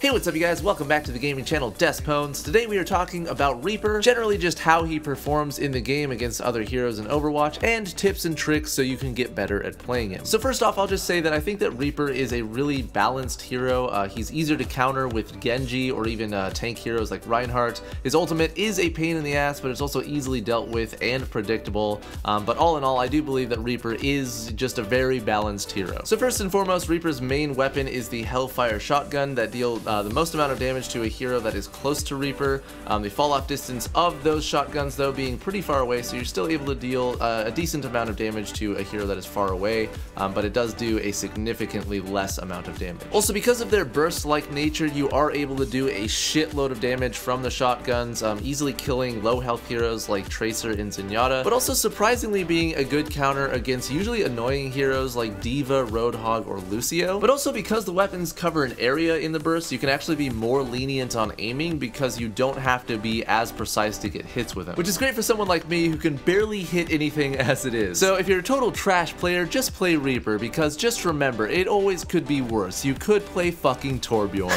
Hey, what's up you guys? Welcome back to the gaming channel Despwns. Today we are talking about Reaper, generally just how he performs in the game against other heroes in Overwatch, and tips and tricks so you can get better at playing him. So first off, I'll just say that I think that Reaper is a really balanced hero. He's easier to counter with Genji or even tank heroes like Reinhardt. His ultimate is a pain in the ass, but it's also easily dealt with and predictable. But all in all, I do believe that Reaper is just a very balanced hero. So first and foremost, Reaper's main weapon is the Hellfire shotgun that deals the most amount of damage to a hero that is close to Reaper. The fall off distance of those shotguns though being pretty far away, so you're still able to deal a decent amount of damage to a hero that is far away, but it does do a significantly less amount of damage. Also, because of their burst-like nature, you are able to do a shitload of damage from the shotguns, easily killing low health heroes like Tracer and Zenyatta, but also surprisingly being a good counter against usually annoying heroes like D.Va, Roadhog, or Lucio. But also because the weapons cover an area in the burst, you can actually be more lenient on aiming because you don't have to be as precise to get hits with them, which is great for someone like me who can barely hit anything as it is. So if you're a total trash player, just play Reaper, because just remember, it always could be worse. You could play fucking Torbjorn.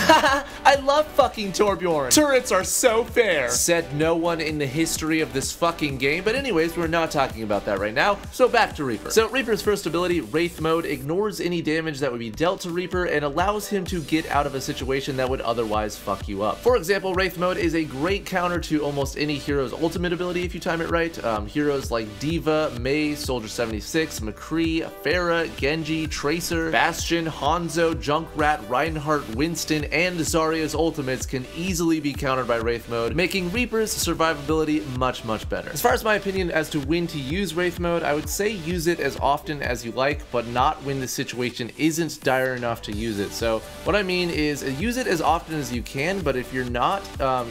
I love fucking Torbjorn. Turrets are so fair. Said no one in the history of this fucking game, but anyways, we're not talking about that right now, so back to Reaper. So Reaper's first ability, Wraith Mode, ignores any damage that would be dealt to Reaper and allows him to get out of a situation that would otherwise fuck you up. For example, Wraith Mode is a great counter to almost any hero's ultimate ability if you time it right. Heroes like D.Va, Mei, Soldier 76, McCree, Pharah, Genji, Tracer, Bastion, Hanzo, Junkrat, Reinhardt, Winston, and Zarya's ultimates can easily be countered by Wraith Mode, making Reaper's survivability much better. As far as my opinion as to when to use Wraith Mode, I would say use it as often as you like, but not when the situation isn't dire enough to use it. So what I mean is use it as often as you can, but if you're not,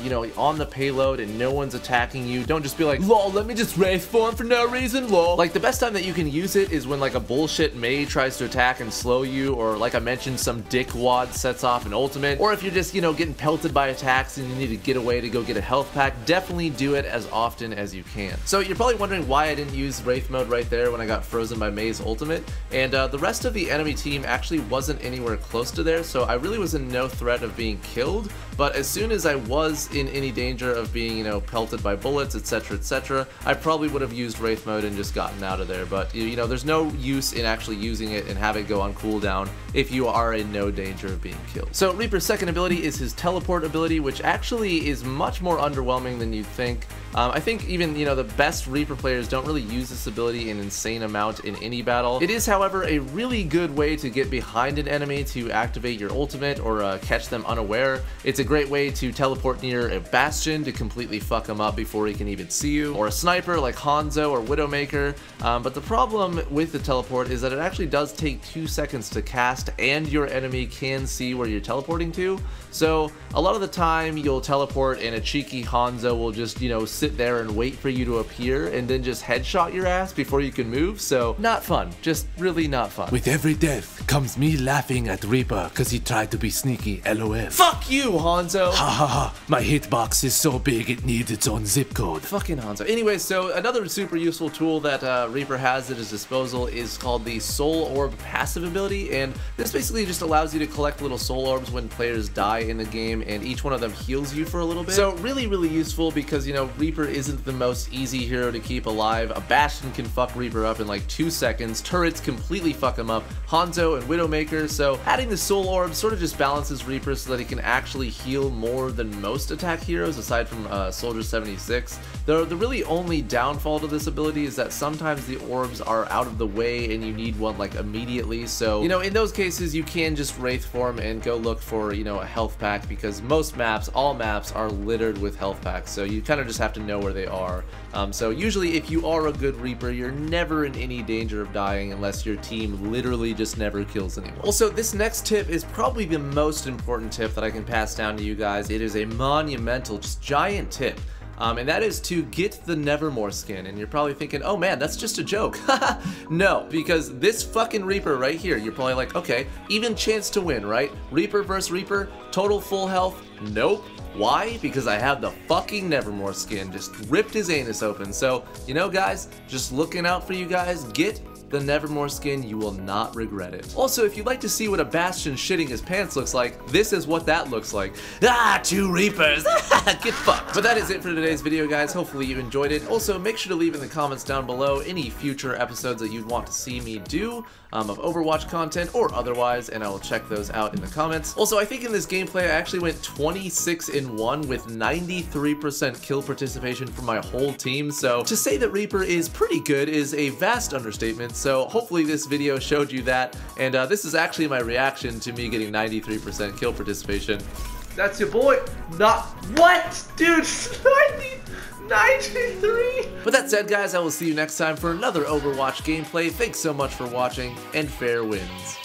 you know, on the payload and no one's attacking you, don't just be like, lol, let me just Wraith form for no reason, lol. Like, the best time that you can use it is when like a bullshit Mei tries to attack and slow you, or like I mentioned, some dickwad sets off an ultimate, or if you're just, you know, getting pelted by attacks and you need to get away to go get a health pack. Definitely do it as often as you can. So you're probably wondering why I didn't use Wraith Mode right there when I got frozen by Mei's ultimate, and the rest of the enemy team actually wasn't anywhere close to there, so I really was in no threat of being killed. But as soon as I was in any danger of being, you know, pelted by bullets, etc., I probably would have used Wraith Mode and just gotten out of there. But, you know, there's no use in actually using it and have it go on cooldown if you are in no danger of being killed. So Reaper's second ability is his teleport ability, which actually is much more underwhelming than you'd think. I think even, you know, the best Reaper players don't really use this ability an insane amount in any battle. It is, however, a really good way to get behind an enemy to activate your ultimate or catch them unaware. It's a great way to teleport near a Bastion to completely fuck him up before he can even see you, or a sniper like Hanzo or Widowmaker. But the problem with the teleport is that it actually does take 2 seconds to cast, and your enemy can see where you're teleporting to. So a lot of the time you'll teleport and a cheeky Hanzo will just, you know, sit there and wait for you to appear and then just headshot your ass before you can move. So not fun, just really not fun. With every death comes me laughing at Reaper cause he tried to be sneaky, lol. Fuck you, Hanzo! Ha ha ha, my hitbox is so big it needs its own zip code. Fucking Hanzo. Anyways, so another super useful tool that Reaper has at his disposal is called the Soul Orb passive ability, and this basically just allows you to collect little soul orbs when players die in the game, and each one of them heals you for a little bit. So really useful because, you know, Reaper isn't the most easy hero to keep alive. A Bastion can fuck Reaper up in like 2 seconds, turrets completely fuck him up, Hanzo and Widowmaker, so adding the soul orb sort of just balances Reaper so that he can actually heal more than most attack heroes aside from Soldier 76. The really only downfall to this ability is that sometimes the orbs are out of the way and you need one like immediately, so, you know, in those cases you can just Wraith form and go look for, you know, a health pack, because most maps, all maps, are littered with health packs, so you kind of just have to know where they are. So usually if you are a good Reaper, you're never in any danger of dying unless your team literally just never kills anyone. Also, this next tip is probably the most important tip that I can pass down to you guys. It is a monumental, just giant tip. And that is to get the Nevermore skin. And you're probably thinking, oh man, that's just a joke. No, because this fucking Reaper right here, you're probably like, okay, even chance to win, right? Reaper versus Reaper, total full health, nope. Why? Because I have the fucking Nevermore skin. Just ripped his anus open. So, you know guys, just looking out for you guys, get the Nevermore skin, you will not regret it. Also, if you'd like to see what a Bastion shitting his pants looks like, this is what that looks like. Ah, 2 Reapers! Get fucked! But that is it for today's video, guys. Hopefully you enjoyed it. Also, make sure to leave in the comments down below any future episodes that you'd want to see me do of Overwatch content or otherwise, and I will check those out in the comments. Also, I think in this gameplay I actually went 26-1 with 93% kill participation from my whole team, so to say that Reaper is pretty good is a vast understatement, so hopefully this video showed you that, and this is actually my reaction to me getting 93% kill participation. That's your boy. Not what? Dude, 93. With that said, guys, I will see you next time for another Overwatch gameplay. Thanks so much for watching, and fair winds.